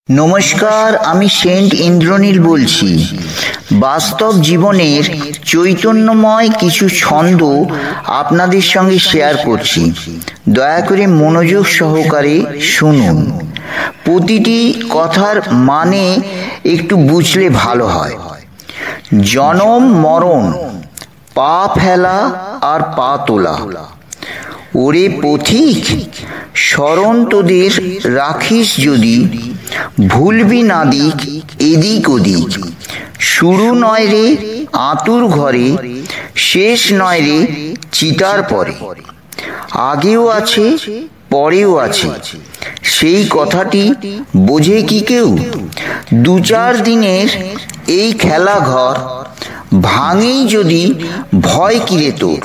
নমস্কার, আমি সেন্ট ইন্দ্রনীল বলছি। বাস্তব জীবনের চৈতন্যময় কিছু ছন্দ আপনাদের সঙ্গে শেয়ার করছি। দয়া করে মনোযোগ সহকারে শুনুন। প্রতিটি কথার মানে একটু বুঝলে ভালো হয়। জনম মরণ, পা ফেলা আর পা তোলা। ওরে পথিক, স্মরণ তোদের রাখিস যদি, ভুলবি না দিক এদিক ওদিক। শুরু নয় রে আতুর ঘরে, শেষ নয় রে চিতার পরে। আগেও আছে পরেও আছে, সেই কথাটি বোঝে কি কেউ? দু চার দিনের এই খেলা ঘর, ভাঙেই যদি ভয় কিরে তোর।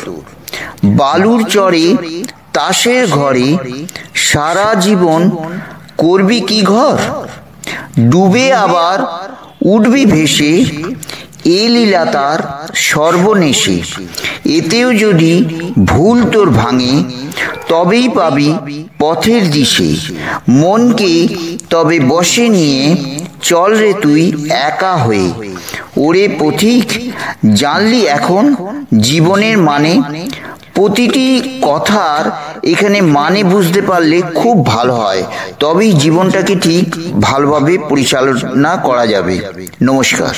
বালুর চরে তাসের ঘরে, সারা জীবন করবি কি ঘর? ডুবে আবার উঠবি ভেসে, এ লীলা তার সর্বনেশে। এতেও যদি ভুল তোর ভাঙে, তবেই পাবি পথের দিশে। মনকে তবে বশে নিয়ে চল রে তুই একা হয়ে। ওরে পথিক, জানলি এখন জীবনের মানে? প্রতিটি কথার এখানে মানে বুঝতে পারলে খুব ভালো হয়, তবেই জীবনটাকে ঠিক ভালোভাবে পরিচালনা করা যাবে। নমস্কার।